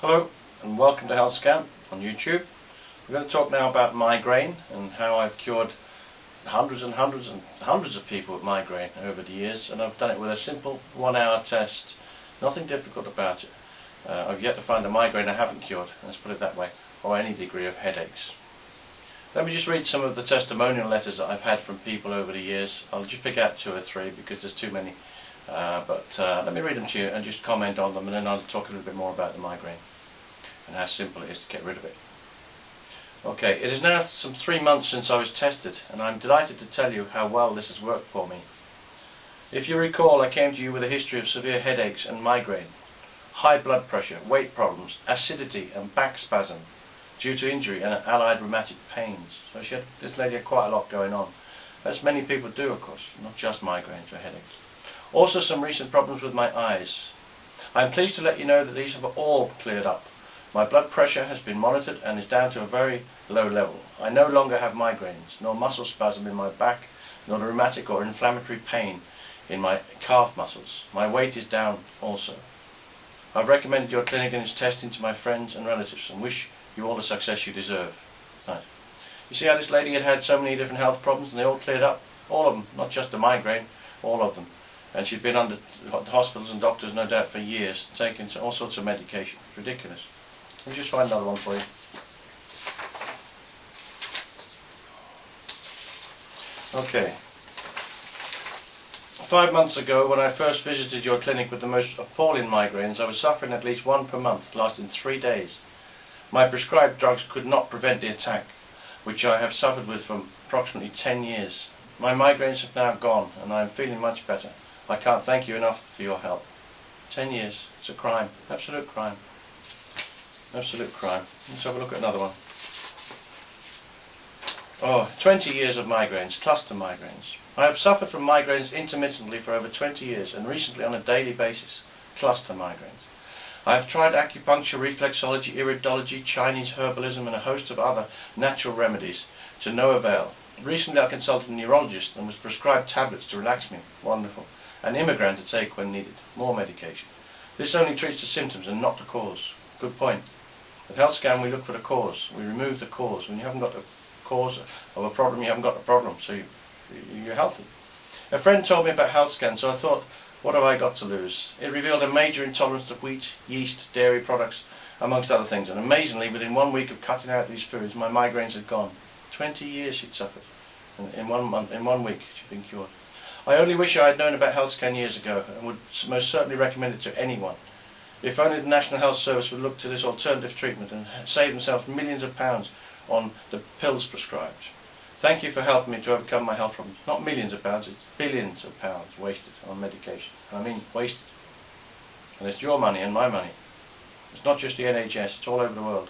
Hello and welcome to NETSCAN on YouTube. We're going to talk now about migraine and how I've cured hundreds and hundreds and hundreds of people with migraine over the years, and I've done it with a simple 1-hour test. Nothing difficult about it. I've yet to find a migraine I haven't cured, let's put it that way, or any degree of headaches. Let me just read some of the testimonial letters that I've had from people over the years. I'll just pick out 2 or 3 because there's too many. Let me read them to you and just comment on them, and then I'll talk a little bit more about the migraine and how simple it is to get rid of it. Okay, it is now some 3 months since I was tested, and I'm delighted to tell you how well this has worked for me. If you recall, I came to you with a history of severe headaches and migraine, high blood pressure, weight problems, acidity and back spasm due to injury and allied rheumatic pains. So this lady had quite a lot going on, as many people do, of course, not just migraines or headaches. Also some recent problems with my eyes. I am pleased to let you know that these have all cleared up. My blood pressure has been monitored and is down to a very low level. I no longer have migraines, nor muscle spasm in my back, nor rheumatic or inflammatory pain in my calf muscles. My weight is down also. I've recommended your clinic and its testing to my friends and relatives and wish you all the success you deserve. Nice. You see how this lady had had so many different health problems and they all cleared up? All of them, not just the migraine, all of them. And she'd been under hospitals and doctors, no doubt, for years, taking all sorts of medication. It's ridiculous. Let me just find another one for you. Okay. 5 months ago, when I first visited your clinic with the most appalling migraines, I was suffering at least 1 per month, lasting 3 days. My prescribed drugs could not prevent the attack, which I have suffered with for approximately 10 years. My migraines have now gone, and I am feeling much better. I can't thank you enough for your help. 10 years. It's a crime. Absolute crime. Absolute crime. Let's have a look at another one. 20 years of migraines, cluster migraines. I have suffered from migraines intermittently for over 20 years and recently on a daily basis, cluster migraines. I have tried acupuncture, reflexology, iridology, Chinese herbalism and a host of other natural remedies to no avail. Recently I consulted a neurologist and was prescribed tablets to relax me. Wonderful. An Migraine to take when needed. More medication. This only treats the symptoms and not the cause. Good point. At NETSCAN we look for the cause. We remove the cause. When you haven't got the cause of a problem, you haven't got the problem, so you're healthy. A friend told me about NETSCAN, so I thought, what have I got to lose? It revealed a major intolerance to wheat, yeast, dairy products, amongst other things, and amazingly, within 1 week of cutting out these foods, my migraines had gone. 20 years she'd suffered. In 1 month, in 1 week, she'd been cured. I only wish I had known about NETSCAN years ago, and would most certainly recommend it to anyone. If only the National Health Service would look to this alternative treatment and save themselves millions of pounds on the pills prescribed. Thank you for helping me to overcome my health problems. Not millions of pounds, it's billions of pounds wasted on medication. I mean wasted. And it's your money and my money. It's not just the NHS, it's all over the world.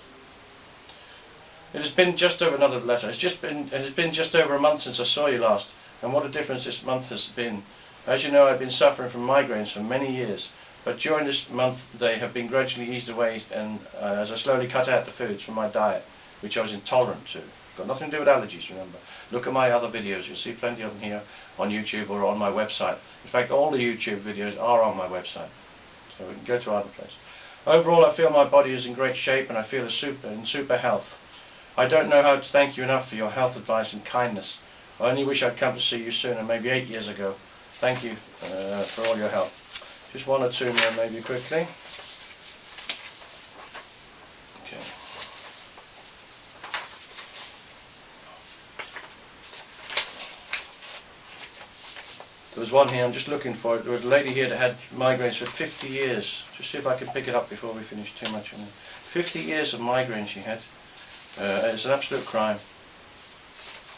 It has been just over another letter. It has been just over a month since I saw you last, and what a difference this month has been. As you know, I've been suffering from migraines for many years, but during this month they have been gradually eased away, and as I slowly cut out the foods from my diet, which I was intolerant to. Got nothing to do with allergies, remember. Look at my other videos, you'll see plenty of them here on YouTube or on my website. In fact, all the YouTube videos are on my website, so we can go to either place. Overall, I feel my body is in great shape and I feel in super health. I don't know how to thank you enough for your health advice and kindness. I only wish I'd come to see you sooner, maybe 8 years ago. Thank you for all your help. Just 1 or 2 more maybe quickly. Okay. There was one here, I'm just looking for it. There was a lady here that had migraines for 50 years. Just see if I can pick it up before we finish too much on it. 50 years of migraine she had. It's an absolute crime.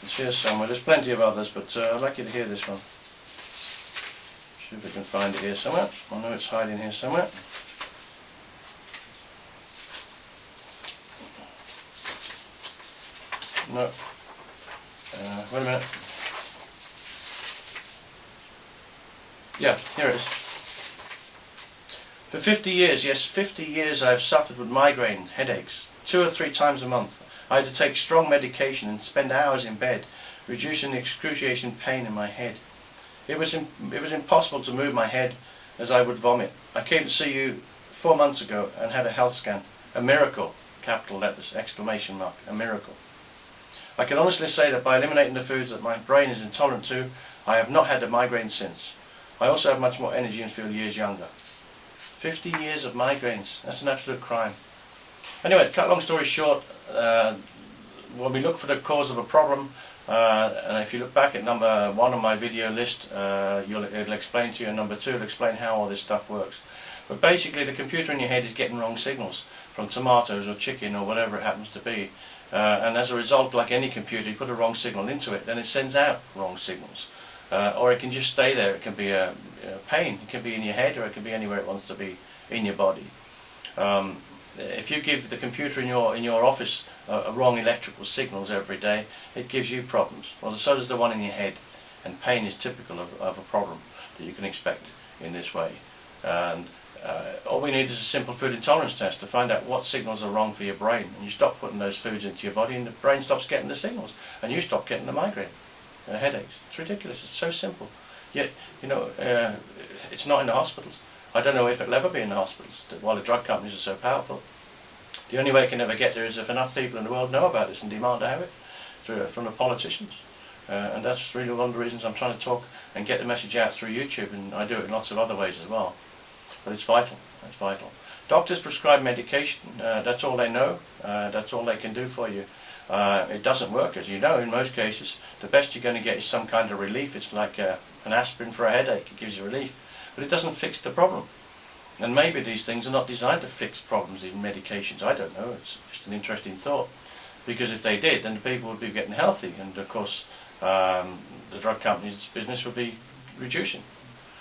It's here somewhere. There's plenty of others, but I'd like you to hear this one. See if we can find it here somewhere. I know it's hiding here somewhere. No. Wait a minute. Yeah, here it is. For 50 years, yes, 50 years I've suffered with migraine, headaches, 2 or 3 times a month. I had to take strong medication and spend hours in bed, reducing the excruciating pain in my head. It was impossible to move my head as I would vomit. I came to see you 4 months ago and had a health scan. A miracle, capital letters, exclamation mark, a miracle. I can honestly say that by eliminating the foods that my brain is intolerant to, I have not had a migraine since. I also have much more energy and feel years younger. 50 years of migraines, that's an absolute crime. Anyway, to cut a long story short, when we look for the cause of a problem, and if you look back at number 1 on my video list, it'll explain to you, and number 2 it'll explain how all this stuff works. But basically the computer in your head is getting wrong signals from tomatoes or chicken or whatever it happens to be. And as a result, like any computer, you put a wrong signal into it, then it sends out wrong signals. Or it can just stay there. It can be a pain. It can be in your head, or it can be anywhere it wants to be in your body. If you give the computer in your office wrong electrical signals every day, it gives you problems. Well, so does the one in your head. And pain is typical of a problem that you can expect in this way. And all we need is a simple food intolerance test to find out what signals are wrong for your brain, and you stop putting those foods into your body and the brain stops getting the signals, and you stop getting the migraine, headaches. It's ridiculous. It's so simple. Yet, it's not in the hospitals. I don't know if it'll ever be in the hospitals, while the drug companies are so powerful. The only way it can ever get there is if enough people in the world know about this and demand to have it from the politicians. And that's really one of the reasons I'm trying to talk and get the message out through YouTube, and I do it in lots of other ways as well. But it's vital. It's vital. Doctors prescribe medication. That's all they know. That's all they can do for you. It doesn't work, as you know, in most cases. The best you're going to get is some kind of relief. It's like an aspirin for a headache. It gives you relief. But it doesn't fix the problem. And maybe these things are not designed to fix problems in medications. I don't know. It's just an interesting thought. Because if they did, then the people would be getting healthy. And of course, the drug company's business would be reducing.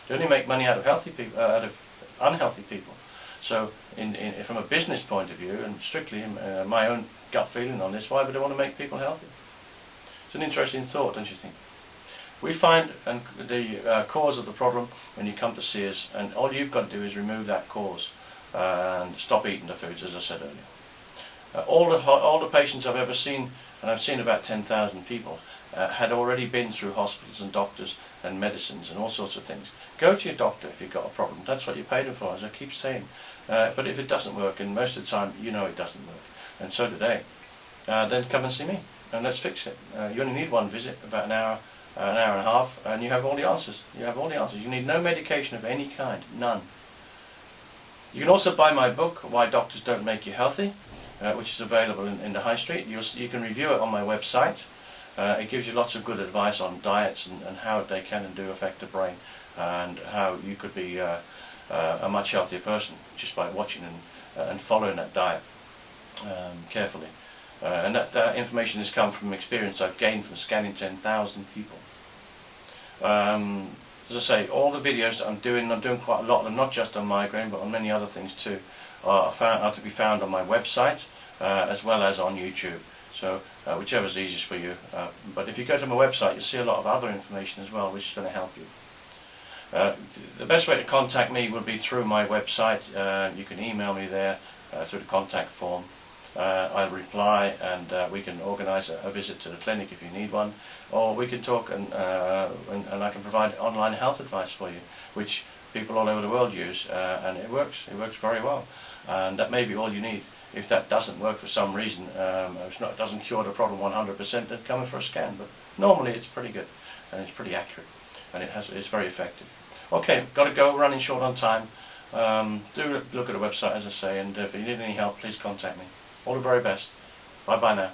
They only make money out of healthy people, out of unhealthy people. So from a business point of view, and strictly my own gut feeling on this, why would they want to make people healthy? It's an interesting thought, don't you think? We find the cause of the problem when you come to see us, and all you've got to do is remove that cause and stop eating the foods, as I said earlier. All the patients I've ever seen, and I've seen about 10,000 people, had already been through hospitals and doctors and medicines and all sorts of things. Go to your doctor if you've got a problem. That's what you paid him for, as I keep saying. But if it doesn't work, and most of the time you know it doesn't work, and so do they, then come and see me and let's fix it. You only need one visit, about an hour and a half, and you have all the answers. You have all the answers. You need no medication of any kind, none. You can also buy my book, Why Doctors Don't Make You Healthy, which is available in the high street. You can review it on my website. It gives you lots of good advice on diets and how they can and do affect the brain, and how you could be a much healthier person just by watching and following that diet carefully. And that information has come from experience I've gained from scanning 10,000 people. As I say, all the videos that I'm doing quite a lot of them, not just on migraine but on many other things too, are to be found on my website as well as on YouTube. So whichever is easiest for you. But if you go to my website, you'll see a lot of other information as well, which is going to help you. The best way to contact me would be through my website. You can email me there through the contact form. I'll reply, and we can organise a visit to the clinic if you need one, or we can talk and I can provide online health advice for you, which people all over the world use, and it works very well, and that may be all you need. If that doesn't work for some reason, it doesn't cure the problem 100%, then come in for a scan, but normally it's pretty good and it's pretty accurate, and it's very effective. Okay, got to go, running short on time. Do look at the website, as I say, and if you need any help, please contact me. All the very best. Bye bye now.